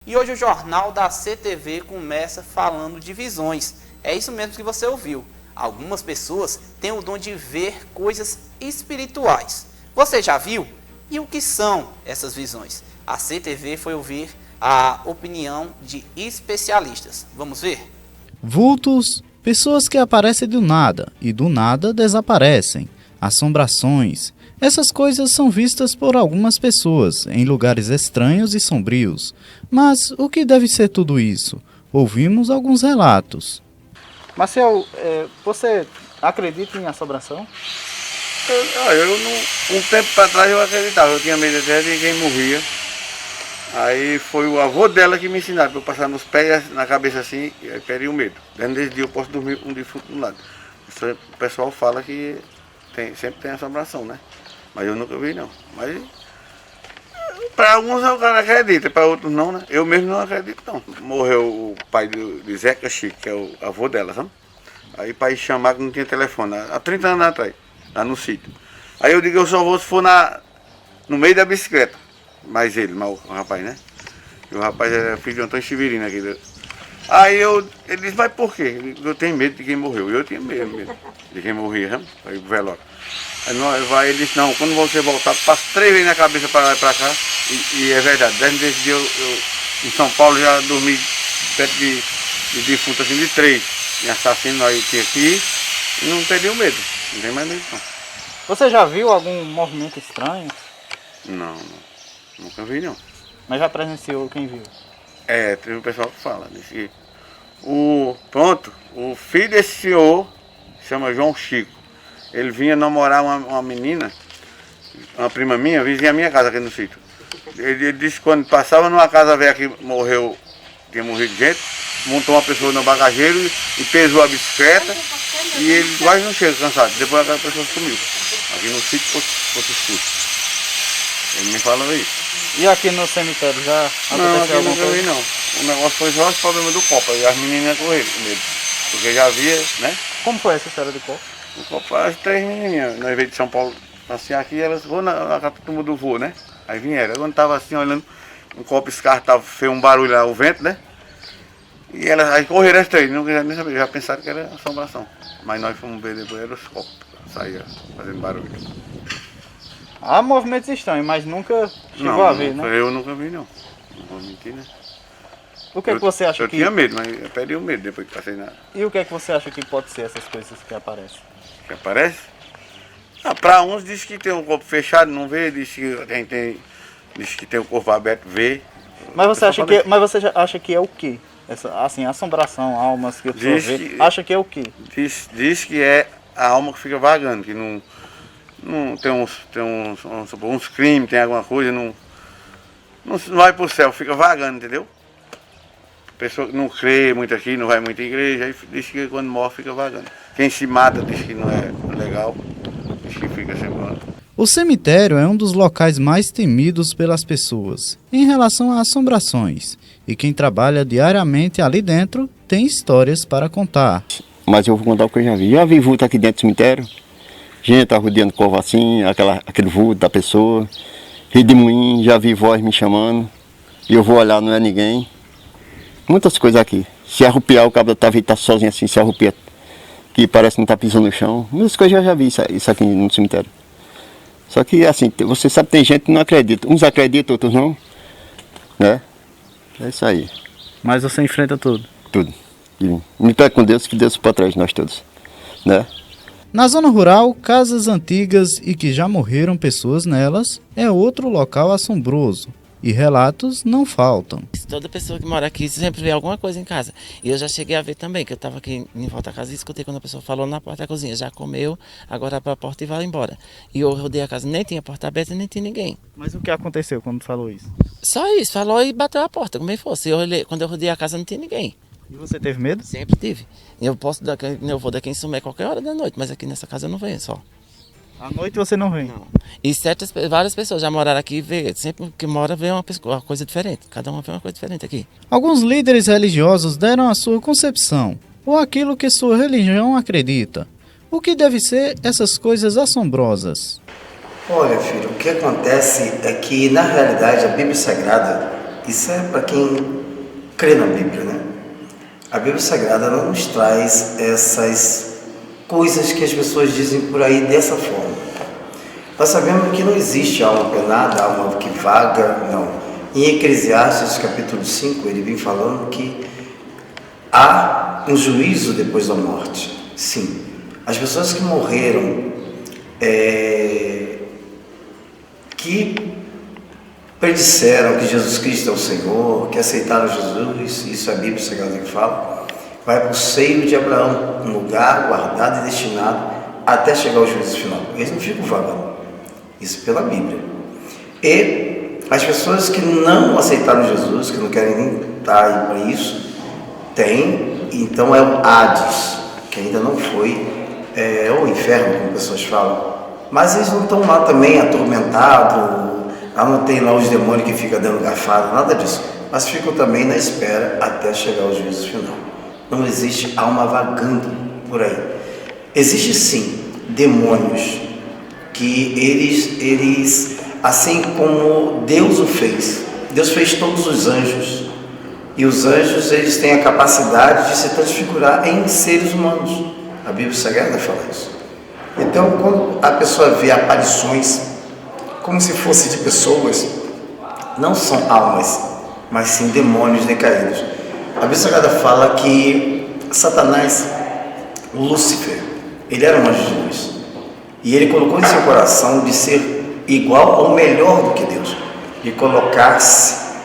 E hoje o Jornal da CTV começa falando de visões. É isso mesmo que você ouviu. Algumas pessoas têm o dom de ver coisas espirituais. Você já viu? E o que são essas visões? A CTV foi ouvir a opinião de especialistas. Vamos ver? Vultos, pessoas que aparecem do nada e do nada desaparecem. Assombrações. Essas coisas são vistas por algumas pessoas em lugares estranhos e sombrios. Mas o que deve ser tudo isso? Ouvimos alguns relatos. Marcel, você acredita em assombração? Um tempo para trás eu acreditava, eu tinha medo até de quem morria. Aí foi o avô dela que me ensinou para eu passar nos pés, na cabeça assim, e aí perdi o medo. Desde dia eu posso dormir com um defunto do lado. O pessoal fala que sempre tem assombração, né? Mas eu nunca vi não. Mas para alguns o cara acredita, para outros não, né? Eu mesmo não acredito não. Morreu o pai de Zeca Chico, que é o avô dela, sabe? Aí para ir chamar que não tinha telefone, há 30 anos atrás, lá no sítio. Aí eu digo, eu só vou se for no meio da bicicleta. Mas o rapaz, né? E o rapaz era filho de Antônio Severino aqui. Aí ele disse, mas por quê? Eu tenho medo de quem morreu. Eu tinha medo de quem morria, sabe? Aí o velório. Aí ele disse, não, quando você voltar, passa 3 vezes na cabeça para lá e para cá. E é verdade, desde esse dia eu em São Paulo já dormi perto de defunto assim, de 3. Em assassino aí tinha aqui e não perdi o medo. Não tem mais medo não. Você já viu algum movimento estranho? Não. Nunca vi não. Mas já presenciou quem viu? Tem um pessoal que fala desse jeito. O filho desse senhor chama João Chico. Ele vinha namorar uma menina, uma prima minha, vizinha minha casa aqui no sítio. Ele disse que quando passava numa casa velha que tinha morrido gente, montou uma pessoa no bagageiro e pesou a bicicleta e ele quase não chega cansado. Depois aquela pessoa sumiu. Aqui no sítio Poço Escuro. Ele me falou isso. E aqui no cemitério já aconteceu alguma coisa? Não, aqui não. O negócio foi só o problema do copo. E as meninas correram com medo. Porque já havia, né? Como foi essa história do copo? O copo, as 3 menininhas, nós veio de São Paulo passear aqui, elas foram na turma do vô, né? Aí vieram. Quando tava assim, olhando, um copo escartava, fez um barulho lá, o vento, né? E elas aí correram as 3, não quiseram nem saber, já pensaram que era assombração. Mas nós fomos ver depois, eram os copos, saíam fazendo barulho. Há movimentos estranhos, mas nunca chegou a ver, né? Eu nunca vi não. Não vou mentir, né? O que é que você acha que... Eu tinha medo, mas eu perdi o medo depois que passei na... E o que é que você acha que pode ser essas coisas que aparecem? Que aparece? Para uns diz que tem o corpo fechado, não vê, diz que tem o corpo aberto, vê. Mas você acha que é o quê? Assim, assombração, almas que eu vê, acha que é o quê? Diz que é a alma que fica vagando, que não tem uns crimes, tem alguma coisa, não vai pro céu, fica vagando, entendeu? Pessoa que não crê muito aqui, não vai muito à igreja, aí diz que quando morre fica vagando. Quem se mata diz que não é legal, diz que fica sembrando. O cemitério é um dos locais mais temidos pelas pessoas em relação a assombrações. E quem trabalha diariamente ali dentro tem histórias para contar. Mas eu vou contar o que eu já vi. Já vi vulto aqui dentro do cemitério. Gente arrodeando povo assim, aquele vulto da pessoa. Redemoinho, já vi voz me chamando. E eu vou olhar, não é ninguém. Muitas coisas aqui. Se arrupiar, o cabra tá sozinho assim, se arrupia. Que parece que não tá pisando no chão. Muitas coisas eu já vi isso aqui no cemitério. Só que assim, você sabe, tem gente que não acredita. Uns acreditam, outros não. Né? É isso aí. Mas você enfrenta tudo? Tudo. E me pega com Deus, que Deus protege nós todos. Né? Na zona rural, casas antigas e que já morreram pessoas nelas é outro local assombroso. E relatos não faltam. Toda pessoa que mora aqui sempre vê alguma coisa em casa. E eu já cheguei a ver também, que eu estava aqui em volta da casa e escutei quando a pessoa falou na porta da cozinha. Já comeu, agora para a porta e vai embora. E eu rodei a casa, nem tinha porta aberta, nem tinha ninguém. Mas o que aconteceu quando falou isso? Só isso, falou e bateu a porta, como fosse. Quando eu rodei a casa não tinha ninguém. E você teve medo? Sempre tive. Eu vou daqui em Sumé qualquer hora da noite, mas aqui nessa casa eu não venho só. À noite você não vem? Não. E várias pessoas já moraram aqui, sempre que mora vê uma coisa diferente. Cada uma vê uma coisa diferente aqui. Alguns líderes religiosos deram a sua concepção, ou aquilo que sua religião acredita. O que deve ser essas coisas assombrosas? Olha, filho, o que acontece é que, na realidade, a Bíblia Sagrada Isso é para quem crê na Bíblia, né? A Bíblia Sagrada não nos traz essas coisas que as pessoas dizem por aí dessa forma. Nós sabemos que não existe alma penada, alma que vaga, não. Em Eclesiastes capítulo 5, ele vem falando que há um juízo depois da morte. Sim, as pessoas que morreram, que predisseram que Jesus Cristo é o Senhor, que aceitaram Jesus, isso é a Bíblia Sagrada que fala, vai para o seio de Abraão, um lugar guardado e destinado até chegar ao juízo final. Eles não ficam vagando, isso pela Bíblia. E as pessoas que não aceitaram Jesus, que não querem nem estar aí para isso, tem, então é o Hades, que ainda não foi, ou o inferno, como pessoas falam, mas eles não estão lá também atormentados. Não tem lá os demônios que ficam dando garfada, nada disso. Mas ficam também na espera até chegar ao juízo final. Não existe alma vagando por aí. Existe sim demônios que eles assim como Deus o fez. Deus fez todos os anjos. E os anjos, eles têm a capacidade de se transfigurar em seres humanos. A Bíblia Sagrada fala isso. Então, quando a pessoa vê aparições como se fosse de pessoas, não são almas, mas sim demônios decaídos. A Bíblia Sagrada fala que Satanás, Lúcifer, ele era um anjo de luz. E ele colocou em seu coração de ser igual ou melhor do que Deus, de colocar-se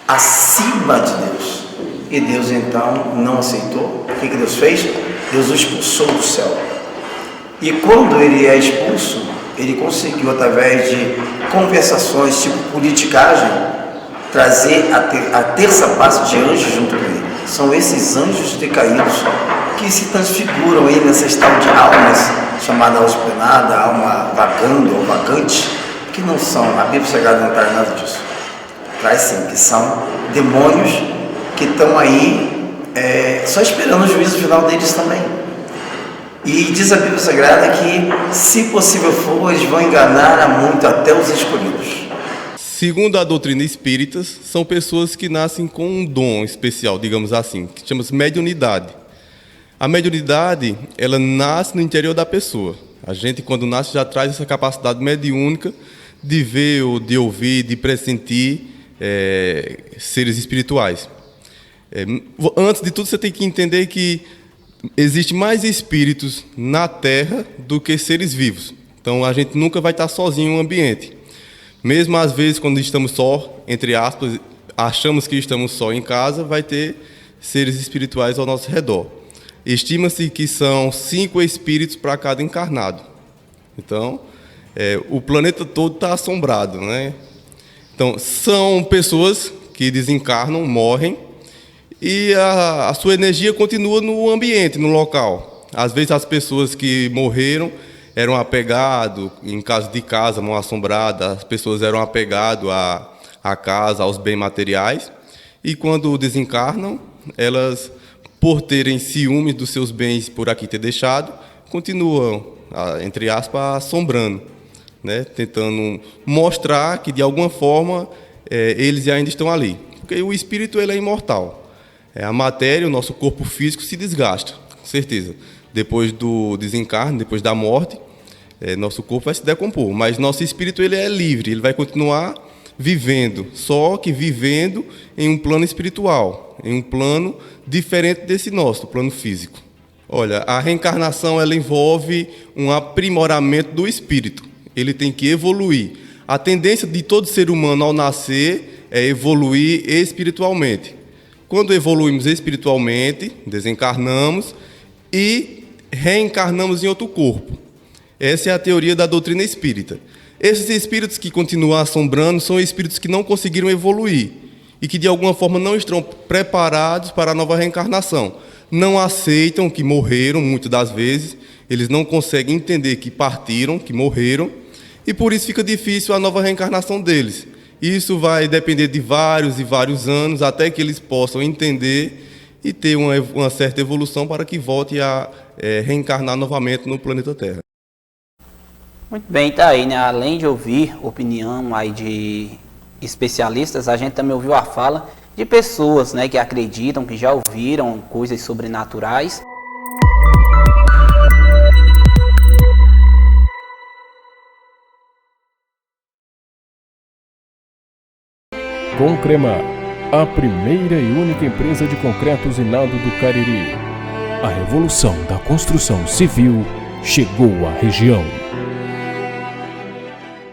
acima de Deus. E Deus então não aceitou. O que Deus fez? Deus o expulsou do céu. E quando ele é expulso, ele conseguiu, através de conversações tipo politicagem, trazer a terça parte de anjos junto com ele. São esses anjos decaídos que se transfiguram aí nessa tal de almas, chamada alma penada, alma vagando ou vagante, que não são, a Bíblia Sagrada não traz nada disso. Traz sim, que são demônios que estão aí só esperando o juízo final deles também. E diz a Bíblia Sagrada que, se possível for, eles vão enganar a muito, até os escolhidos. Segundo a doutrina espírita, são pessoas que nascem com um dom especial, digamos assim, que chama-se mediunidade. A mediunidade, ela nasce no interior da pessoa. A gente, quando nasce, já traz essa capacidade mediúnica de ver, ou de ouvir, de pressentir seres espirituais. Antes de tudo, você tem que entender que existe mais espíritos na Terra do que seres vivos. Então, a gente nunca vai estar sozinho em um ambiente. Mesmo às vezes, quando estamos só, entre aspas, achamos que estamos só em casa, vai ter seres espirituais ao nosso redor. Estima-se que são 5 espíritos para cada encarnado. Então, o planeta todo está assombrado, né? Então, são pessoas que desencarnam, morrem, e a sua energia continua no ambiente, no local. Às vezes as pessoas que morreram eram apegadas, em caso de casa mal assombrada, as pessoas eram apegadas à casa, aos bens materiais, e quando desencarnam, elas, por terem ciúmes dos seus bens por aqui ter deixado, continuam, entre aspas, assombrando, né? Tentando mostrar que de alguma forma eles ainda estão ali. Porque o espírito, ele é imortal. A matéria, o nosso corpo físico se desgasta, com certeza. Depois do desencarne, depois da morte, nosso corpo vai se decompor. Mas nosso espírito, ele é livre, ele vai continuar vivendo, só que vivendo em um plano espiritual, em um plano diferente desse nosso, plano físico. Olha, a reencarnação, ela envolve um aprimoramento do espírito. Ele tem que evoluir. A tendência de todo ser humano ao nascer é evoluir espiritualmente. Quando evoluímos espiritualmente, desencarnamos e reencarnamos em outro corpo. Essa é a teoria da doutrina espírita. Esses espíritos que continuam assombrando são espíritos que não conseguiram evoluir e que de alguma forma não estão preparados para a nova reencarnação. Não aceitam que morreram, muitas das vezes, eles não conseguem entender que partiram, que morreram, e por isso fica difícil a nova reencarnação deles. Isso vai depender de vários e vários anos até que eles possam entender e ter uma certa evolução para que volte a reencarnar novamente no planeta Terra. Muito bem, tá aí, né? Além de ouvir opinião aí de especialistas, a gente também ouviu a fala de pessoas, né, que acreditam, que já ouviram coisas sobrenaturais. Concremar, a primeira e única empresa de concreto usinado do Cariri. A revolução da construção civil chegou à região.